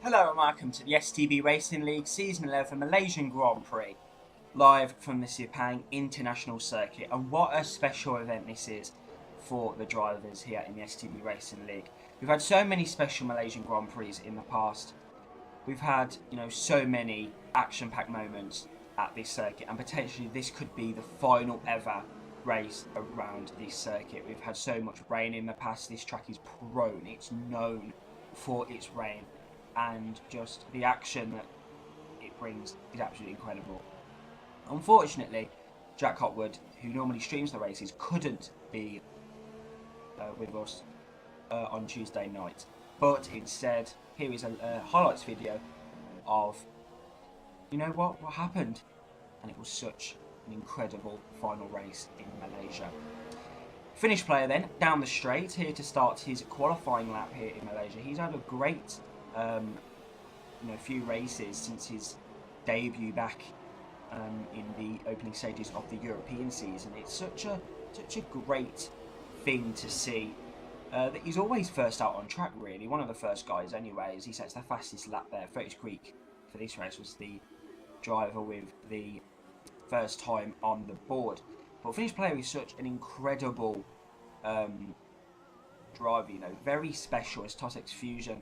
Hello and welcome to the STB Racing League Season 11 Malaysian Grand Prix, live from the Sepang International Circuit. And what a special event this is for the drivers here in the STB Racing League. We've had so many special Malaysian Grand Prix in the past. We've had, so many action-packed moments at this circuit, and potentially this could be the final ever race around this circuit. We've had so much rain in the past. This track is prone, it's known for its rain, and just the action that it brings is absolutely incredible. Unfortunately, Jack Hotwood, who normally streams the races, couldn't be with us on Tuesday night, but instead here is a highlights video of what happened, and it was such an incredible final race in Malaysia. Finish player then down the straight here to start his qualifying lap here in Malaysia. He's had a great few races since his debut back in the opening stages of the European season. It's such a great thing to see that he's always first out on track, really. One of the first guys anyway, as he sets the fastest lap there. Fergus Creek for this race was the driver with the first time on the board. But finish player is such an incredible driver, very special as Tossex Fusion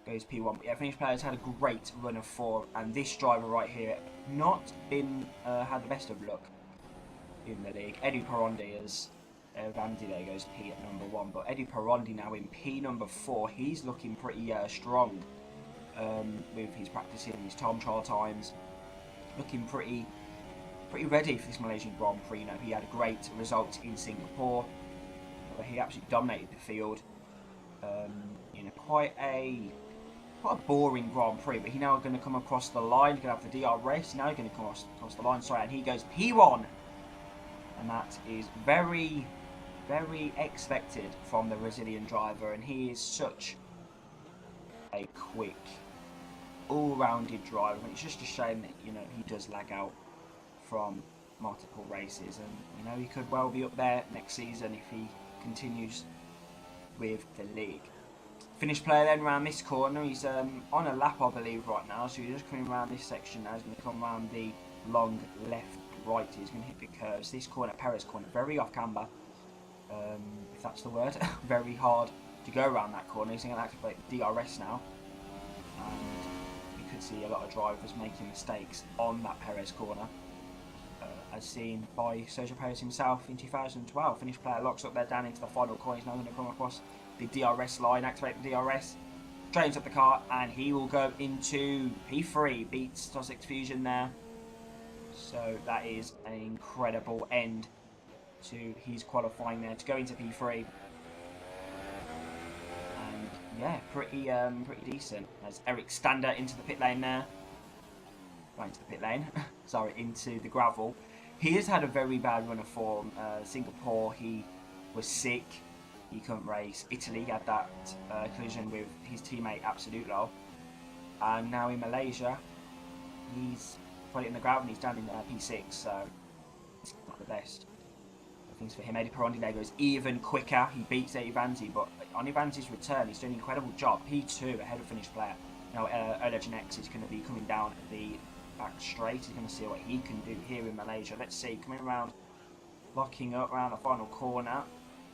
goes P1. But yeah, finish player's had a great run of form, and this driver right here not been had the best of luck in the league. Eddie Parondi as Vandy there goes P at number 1, but Eddie Parondi now in P number 4. He's looking pretty strong with his practicing, his time trial times, looking pretty ready for this Malaysian Grand Prix. He had a great result in Singapore, where he absolutely dominated the field in quite a boring Grand Prix. But he's now going to come across the line. He's going to have the DRS. Now he's going to come across the line. Sorry, and he goes P1, and that is very, very expected from the Brazilian driver. And he is such a quick, all-rounded driver. And it's just a shame that he does lag out from multiple races, and he could well be up there next season if he continues with the league. Finish player then around this corner. He's on a lap, I believe, right now, so he's just coming around this section now. He's going to come around the long left right. He's going to hit the curves. This corner, Perez corner, very off camber, if that's the word. Very hard to go around that corner. He's going to activate the DRS now, and you could see a lot of drivers making mistakes on that Perez corner, as seen by Sergio Perez himself in 2012. Finish player locks up there down into the final corner. He's now going to come across the DRS line, activate the DRS, trains up the car, and he will go into P3. Beats Tossex Fusion there. So that is an incredible end to his qualifying there to go into P3. And yeah, pretty decent. As Eric Stander into the pit lane there. Right into the pit lane. Sorry, into the gravel. He has had a very bad run of form. Singapore, he was sick. He couldn't race. Italy had that collision with his teammate Absoluto. And now in Malaysia, he's put it in the gravel and he's down in P6. So it's not the best of things for him. Eddie Parondi there goes even quicker. He beats Eddie Vanzi, but on Vanzi's return, he's doing an incredible job. P2 ahead of finish player. Now Legend X is going to be coming down the back straight. He's going to see what he can do here in Malaysia. Let's see, coming around, locking up around the final corner,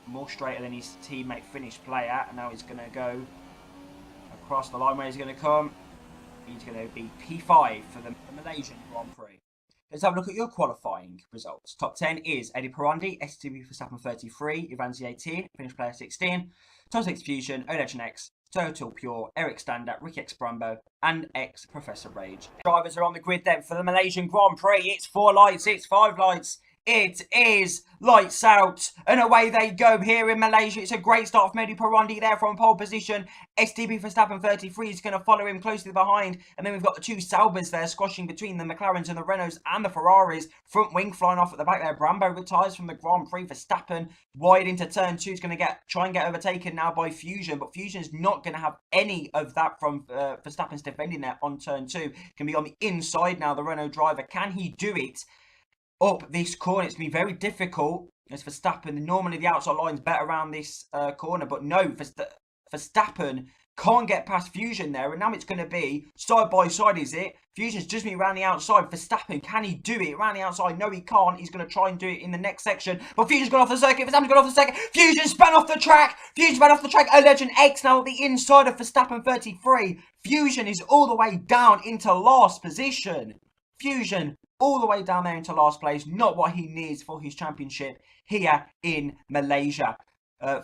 more straighter than his teammate finish player, and now he's going to go across the line. Where he's going to come, he's going to be P5 for the Malaysian Grand Prix. Let's have a look at your qualifying results. Top 10 is Eddie Parondi, STB Verstappen 33, Ivanzi 18, finish player 16, Tossex Fusion, Legend X, Total Pure, Eric Stander, Ricky X Brumbo, and X Professor Rage. Drivers are on the grid then for the Malaysian Grand Prix. It's 4 lights, it's 5 lights, it is lights out, and away they go here in Malaysia. It's a great start from Eddie Parondi there from pole position. STB Verstappen 33 is going to follow him closely behind, and then we've got the two Saubers there squashing between the McLarens and the Renaults and the Ferraris. Front wing flying off at the back there. Brumbo retires from the Grand Prix. Verstappen wide into turn 2 is going to try and get overtaken now by Fusion, but Fusion is not going to have any of that from Verstappen's defending there on turn 2. Can be on the inside now, the Renault driver. Can he do it up this corner? It's going to be very difficult as Verstappen. Normally the outside line's better around this corner, but no, Verstappen Can't get past Fusion there, and now it's going to be side by side, is it? Fusion's just been around the outside. Verstappen, can he do it around the outside? No, he can't. He's going to try and do it in the next section. But Fusion's gone off the circuit. Verstappen's gone off the circuit. Fusion spun off the track. Fusion spun off the track. A Legend X now at the inside of Verstappen 33. Fusion is all the way down into last position. Fusion all the way down there into last place. Not what he needs for his championship here in Malaysia.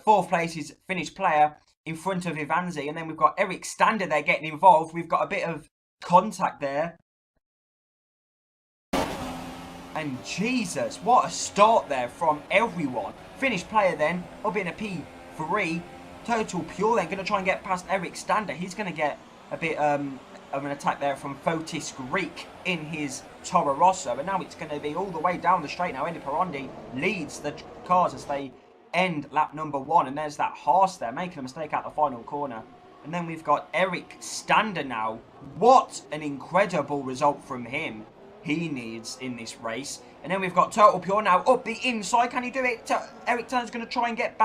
Fourth place is Finnish player in front of Ivanzi, and then we've got Eric Stander there getting involved. We've got a bit of contact there. And Jesus, what a start there from everyone. Finnish player then up in a P3. Total Pure then going to try and get past Eric Stander. He's going to get a bit of an attack there from Fotis Greek in his Toro Rosso. And now it's going to be all the way down the straight now. Edi Parandi leads the cars as they end lap number 1, and there's that Haas there making a mistake out the final corner. And then we've got Eric Stander now. What an incredible result from him he needs in this race. And then we've got Total Pure now up the inside. Can he do it? Eric Stander going to try and get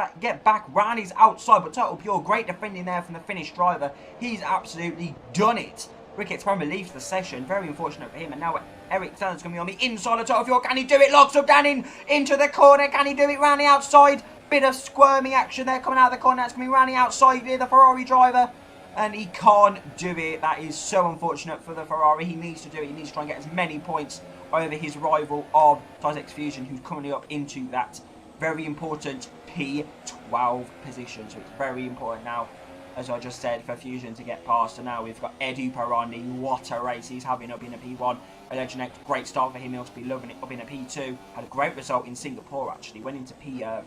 back round his outside, but Total Pure, great defending there from the Finnish driver. He's absolutely done it. Ricketts Premier leaves the session. Very unfortunate for him. And now Eric Stander's going to be on the inside of Total Pure. Can he do it? Locks up down into the corner. Can he do it round the outside? Bit of squirmy action there coming out of the corner. That's going to be round the outside here, the Ferrari driver. And he can't do it. That is so unfortunate for the Ferrari. He needs to do it. He needs to try and get as many points over his rival of Totex Fusion, who's currently up into that very important P12 position. So it's very important now, as I just said, for Fusion to get past. And now we've got Edi Parandi. What a race he's having up in a P1. A Legend X, great start for him. He must be loving it up in a P2. Had a great result in Singapore, actually. Went into P3, I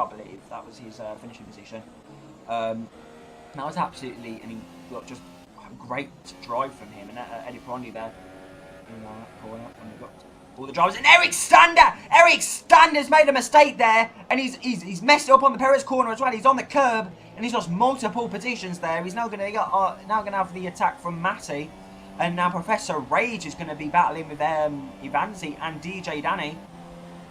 believe. That was his finishing position. That was absolutely just a great drive from him. And Edi Parandi there in that corner. And we've got all the drivers. And Eric Stander! Eric Stander's made a mistake there. And he's messed up on the Perez corner as well. He's on the curb. And he's lost multiple positions there. He's now going to have the attack from Matty. And now Professor Rage is going to be battling with Ivanzi and DJ Danny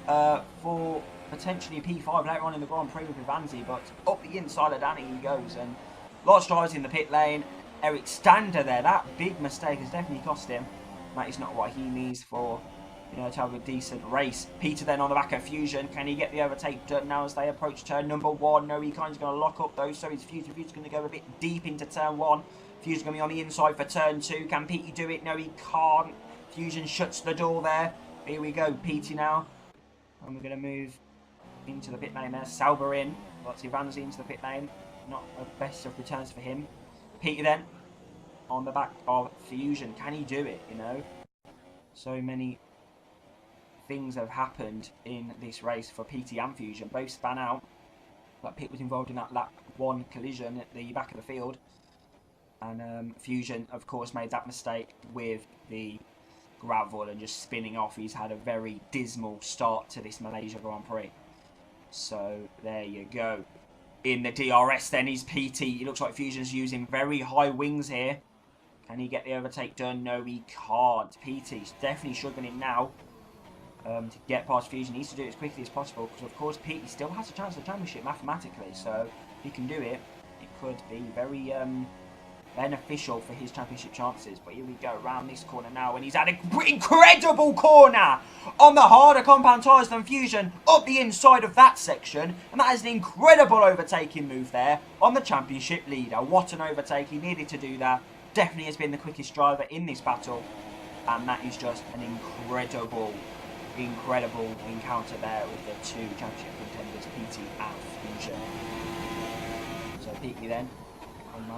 for potentially a P5 later on in the Grand Prix with Ivanzi. But up the inside of Danny he goes. And lots of drivers in the pit lane. Eric Stander there. That big mistake has definitely cost him. That is not what he needs for, to have a decent race. Peter then on the back of Fusion. Can he get the overtake done now as they approach turn number 1? No, he can't. He's going to lock up those. So his Fusion's going to go a bit deep into turn 1. Fusion's going to be on the inside for turn 2. Can Petey do it? No, he can't. Fusion shuts the door there. Here we go, Petey now. And we're going to move into the pit lane there. Sauber in. Lots of Ivanzi into the pit lane. Not the best of returns for him. Petey then on the back of Fusion. Can he do it, So many things have happened in this race for Petey and Fusion. Both span out. But Pete was involved in that lap 1 collision at the back of the field. And Fusion, of course, made that mistake with the gravel and just spinning off. He's had a very dismal start to this Malaysia Grand Prix. So there you go. In the DRS then is PT. It looks like Fusion's using very high wings here. Can he get the overtake done? No, he can't. PT's definitely struggling now to get past Fusion. He needs to do it as quickly as possible because, of course, PT still has a chance at the championship mathematically. So if he can do it, it could be very beneficial for his championship chances. But here we go around this corner now, and he's had an incredible corner on the harder compound tyres than Fusion up the inside of that section, and that is an incredible overtaking move there on the championship leader. What an overtake. He needed to do that. Definitely has been the quickest driver in this battle, and that is just an incredible encounter there with the two championship contenders, PT and Fusion. So PT then,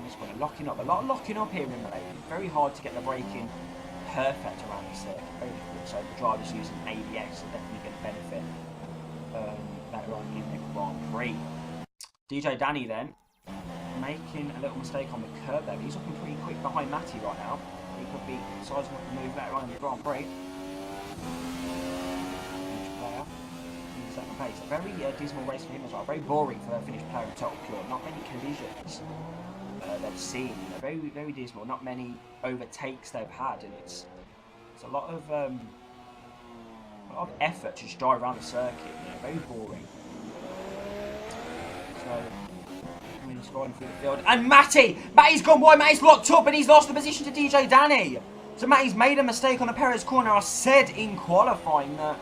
it's got a locking up. A lot of locking up here in Malaysia. Very hard to get the braking perfect around the circuit. Very difficult. So the drivers using ABS are definitely going to benefit later on in the Grand Prix. DJ Danny then making a little mistake on the curb there. He's looking pretty quick behind Matty right now. He could be sizing up the move later on in the Grand Prix. Finnish player in second place. A very dismal race for him as well. Very boring for a Finnish player in Total Pure. Not many collisions they've seen. Very, very dismal. Not many overtakes they've had, and it's a lot of effort to just drive around the circuit. Very boring. So coming He's riding through the field. And Matty's gone wide. Matty's locked up and he's lost the position to DJ Danny. So Matty's made a mistake on the Perez corner. I said in qualifying that,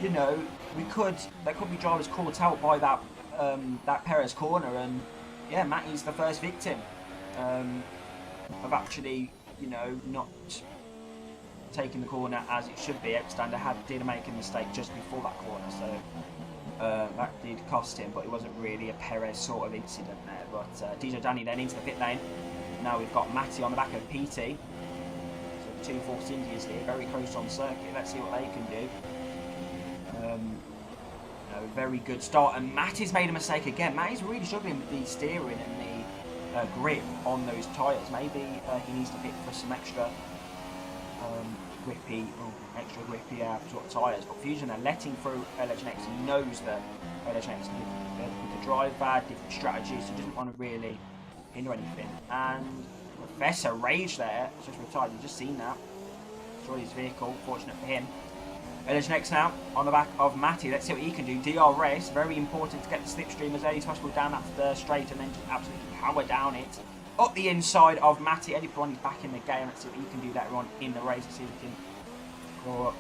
you know, there could be drivers caught out by that that Perez corner, and yeah, Matty's the first victim of actually, you know, not taking the corner as it should be. Extander did make a mistake just before that corner, so that did cost him, but it wasn't really a Perez sort of incident there. But DJ Danny then into the pit lane. Now we've got Matty on the back of PT. So 2 Force Indians here, very close on circuit. Let's see what they can do. Very good start, and Matty's made a mistake again. Matty's really struggling with the steering and the grip on those tyres. Maybe he needs to pick for some extra grippy sort of tyres. But Fusion are letting through Legend X. He knows that Legend X with the drive bad, different strategies, so he doesn't want to really hinder anything. And Professor Rage there, just retired. You've just seen that. Destroyed his vehicle. Fortunate for him. Legend X now on the back of Matty. Let's see what he can do. DRS, very important to get the slipstream as early as possible down that straight and then just absolutely power down it. Up the inside of Matty. Eddie Perroni's back in the game. Let's see what he can do later on in the race. Let's see if he can score up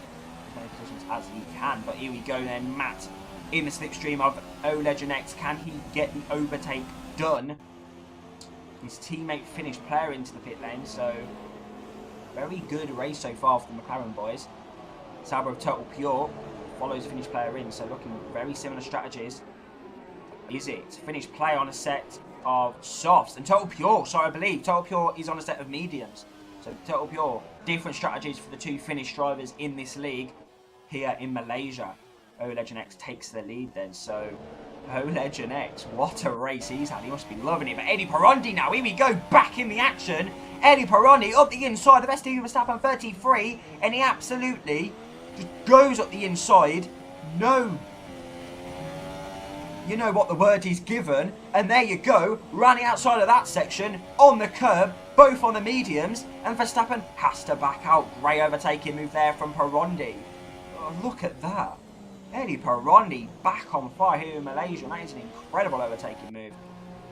as many positions as he can. But here we go then. Matt in the slipstream of Legend X. Can he get the overtake done? His teammate finished player into the pit lane. So very good race so far for the McLaren boys. Sauber of Total Pure follows finish player in, so looking very similar strategies. Is it? Finish play on a set of softs. And Total Pure, so I believe Total Pure is on a set of mediums. So Total Pure, different strategies for the two Finnish drivers in this league here in Malaysia. Legend X takes the lead then, so Legend X, what a race he's had. He must be loving it. But Eddie Perroni now, here we go, back in the action. Eddie Perroni up the inside, the best of Verstappen 33, and he absolutely just goes up the inside. No, you know what the word is given, and there you go, running outside of that section, on the curb, both on the mediums, and Verstappen has to back out. Great overtaking move there from Perroni. Oh, look at that. Eddie Perroni back on fire here in Malaysia. That is an incredible overtaking move.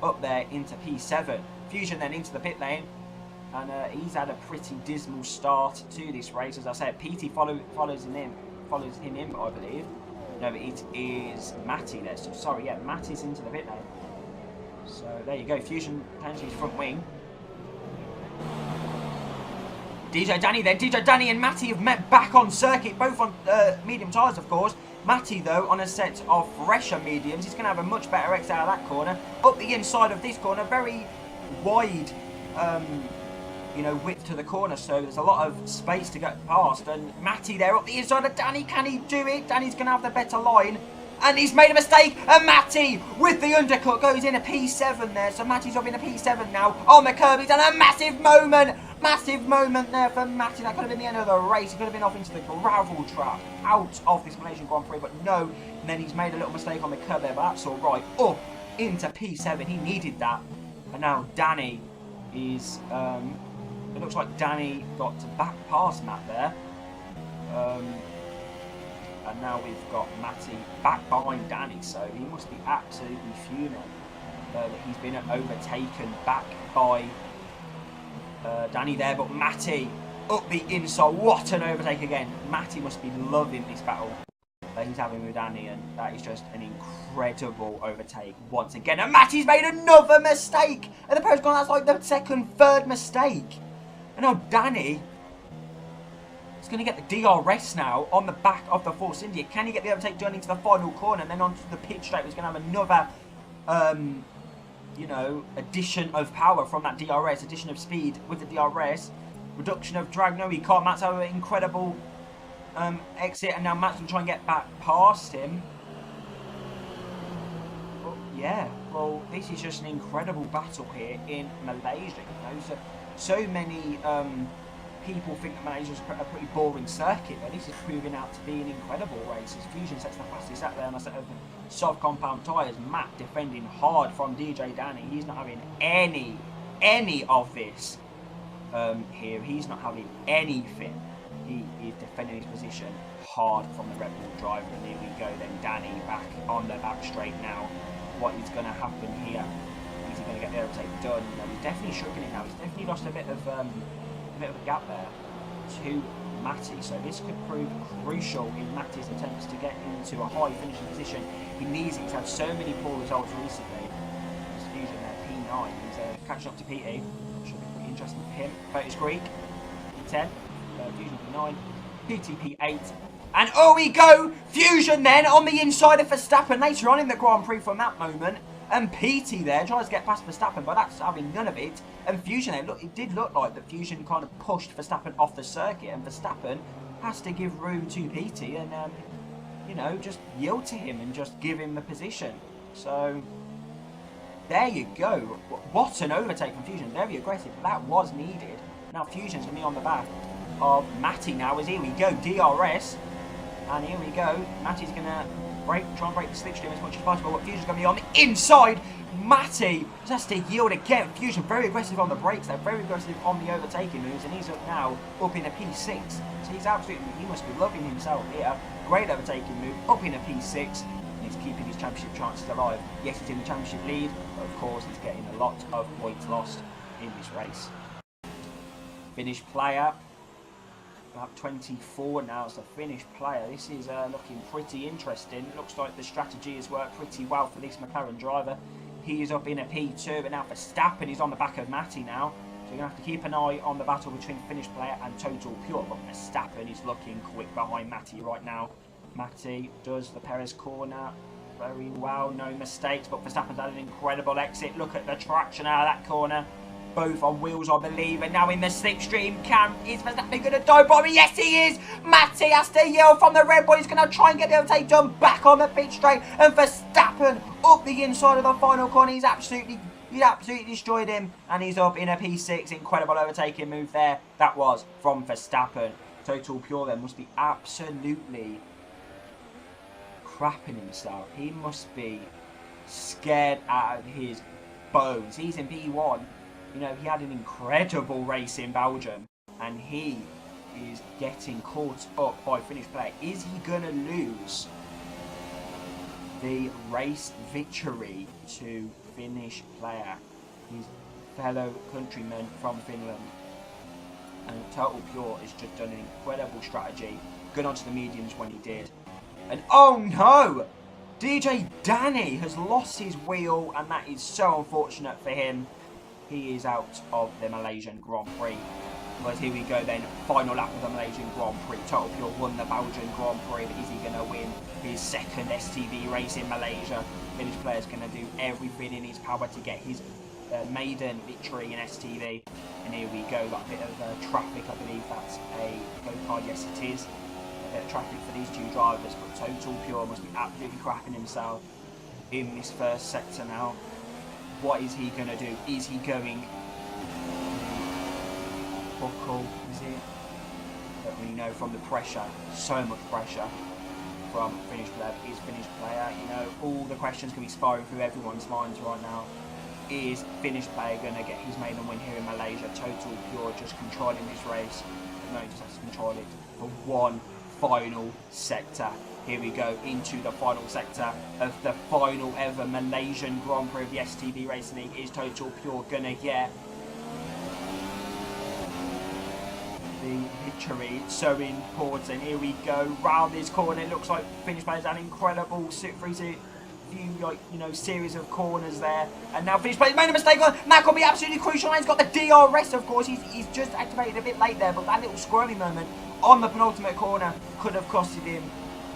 Up there into P7. Fusion then into the pit lane. And he's had a pretty dismal start to this race. As I said, PT follows him in, I believe. No, but it is Matty there. So, sorry, yeah, Matty's into the pit lane. So there you go. Fusion potentially his front wing. DJ Danny then. DJ Danny and Matty have met back on circuit, both on medium tyres, of course. Matty, though, on a set of fresher mediums. He's going to have a much better exit out of that corner. Up the inside of this corner, very wide, you know, width to the corner, so there's a lot of space to get past. And Matty there up the inside of Danny. Can he do it? Danny's going to have the better line. And he's made a mistake. And Matty, with the undercut, goes in a P7 there. So Matty's up in a P7 now. On the curb, he's done a massive moment. Massive moment there for Matty. That could have been the end of the race. He could have been off into the gravel trap, out of this Malaysian Grand Prix, but no. And then he's made a little mistake on the curb there, but that's all right. Up into P7. He needed that. And now Danny is... it looks like Danny got to back past Matt there. And now we've got Matty back behind Danny, so he must be absolutely fuming that he's been overtaken back by Danny there. But Matty up the inside, what an overtake again. Matty must be loving this battle that he's having with Danny, and that is just an incredible overtake once again. And Matty's made another mistake, and the post gone, that's like the third mistake. And now Danny is going to get the DRS now on the back of the Force India. Can he get the overtake done into the final corner and then onto the pit straight? He's going to have another, you know, addition of power from that DRS, addition of speed with the DRS, reduction of drag. No, he can't. Matt's over incredible exit, and now Matt's going to try and get back past him. But yeah, well, this is just an incredible battle here in Malaysia. You know, so many people think that Malaysia's a pretty boring circuit, but this is proving out to be an incredible race. As Fusion sets the fastest out there on a set of soft compound tyres. Matt defending hard from DJ Danny. He's not having any of this here. He's not having anything. He is defending his position hard from the Red Bull driver. And here we go then, Danny back on the back straight now. What is going to happen here? Is he going to get the overtake done. You know, he's definitely shooking it now. He's definitely lost a bit of a gap there to Matty. So this could prove crucial in Matty's attempts to get into a high finishing position. He needs it. He's had so many poor results recently. He's using P9. He's catching up to PT. Should be pretty interesting for him. Curtis Greek, P10. Fusion P9. PT P8. And oh, we go! Fusion then on the inside of Verstappen later on in the Grand Prix from that moment. And PT there tries to get past Verstappen, but that's having none of it. And Fusion there, look, it did look like that Fusion kind of pushed Verstappen off the circuit, and Verstappen has to give room to PT and, you know, just yield to him and just give him the position. So, there you go. What an overtake from Fusion. Very aggressive. That was needed. Now Fusion's going to be on the back of Matty now, as here we go, DRS. And here we go. Matty's going to try and break the slipstream as much as possible. But Fusion's going to be on the inside. Matty just has to yield again. Fusion very aggressive on the brakes. They're very aggressive on the overtaking moves. And he's up now up in a P6. So he's absolutely, he must be loving himself here. Great overtaking move, up in a P6. And he's keeping his championship chances alive. Yes, he's in the championship lead. But of course, he's getting a lot of points lost in this race. Finished player. About 24 now as the finished player. This is looking pretty interesting. Looks like the strategy has worked pretty well for this McLaren driver. He is up in a P2, but now Verstappen is on the back of Matty now. So you're going to have to keep an eye on the battle between finished player and total pure. But Verstappen is looking quick behind Matty right now. Matty does the Perez corner very well, no mistakes. But Verstappen's had an incredible exit. Look at the traction out of that corner. Both on wheels, I believe, and now in the slipstream. Is Verstappen going to dive bomb? Yes, he is. Matty has to yield from the Red Bull. He's going to try and get the overtake done back on the pit straight, and Verstappen up the inside of the final corner. He's absolutely destroyed him, and he's up in a P6. Incredible overtaking move there. That was from Verstappen. Total Pure then must be absolutely crapping himself. He must be scared out of his bones. He's in P1. You know, he had an incredible race in Belgium, and he is getting caught up by finished player. Is he going to lose the race victory to finish player, his fellow countryman from Finland? And Total Pure has just done an incredible strategy. Good onto the mediums when he did. And oh no! DJ Danny has lost his wheel, and that is so unfortunate for him. He is out of the Malaysian Grand Prix. But here we go then, final lap of the Malaysian Grand Prix. Total Pure won the Belgian Grand Prix, but is he going to win his second STB race in Malaysia? Finnish player's going to do everything in his power to get his maiden victory in STB. And here we go, got a bit of traffic, I believe that's a go-kart, yes it is. A bit of traffic for these two drivers, but Total Pure must be absolutely crapping himself in this first sector now. What is he going to do? Is he going buckle? Is it? I don't really know from the pressure. So much pressure from finished player. Is finished player? You know, all the questions can be spiraling through everyone's minds right now. Is finished player going to get his maiden win here in Malaysia? Total Pure just controlling this race. No, he just has to control it for one final sector. Here we go into the final sector of the final ever Malaysian Grand Prix of the STB Racing League. Is Total Pure gonna get the victory? It's so important. Here we go round this corner. It looks like finished players an incredible series of corners there, and now finished players made a mistake on, and that could be absolutely crucial. And he's got the DRS, of course. He's just activated a bit late there, but that little squirmy moment on the penultimate corner could have costed him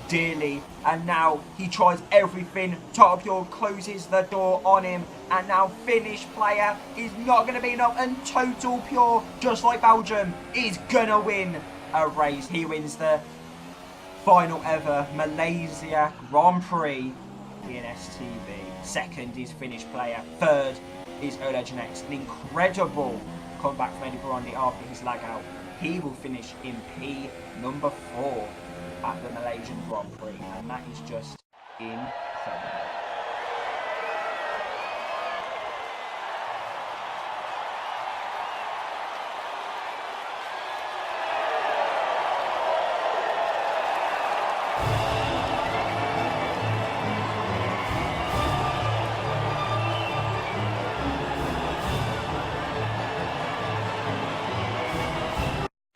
dearly. And now he tries everything. Total Pure closes the door on him, and now finished player is not going to be enough, and Total Pure, just like Belgium, is gonna win a race. He wins the final ever Malaysia Grand Prix in STB. Second is finished player. Third is Oleg Next. An incredible comeback from Eddie Burundi after his lag out. He will finish in P number 4 at the Malaysian Grand Prix, and that is just incredible.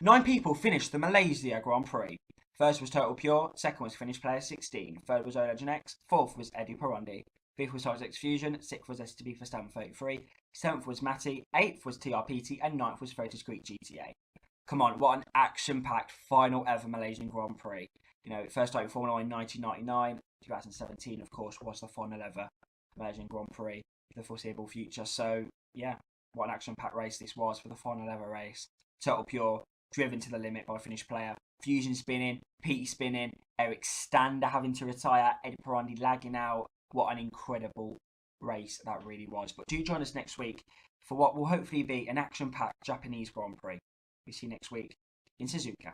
9 people finished the Malaysia Grand Prix. First was Total Pure, second was Finnish Player 16, third was Legend X, fourth was Eddie Parundi, fifth was Totex Fusion, sixth was STB Verstappen 33, seventh was Matty, eighth was TRPT, and ninth was Photos Creek GTA. Come on, what an action-packed final ever Malaysian Grand Prix. You know, first started Formula 1 in 1999, 2017, of course, was the final ever Malaysian Grand Prix for the foreseeable future. So, yeah, what an action-packed race this was for the final ever race. Total Pure, driven to the limit by a Finnish player. Fusion spinning, Petey spinning, Eric Stander having to retire, Eddie Parundi lagging out. What an incredible race that really was. But do join us next week for what will hopefully be an action-packed Japanese Grand Prix. We see you next week in Suzuka.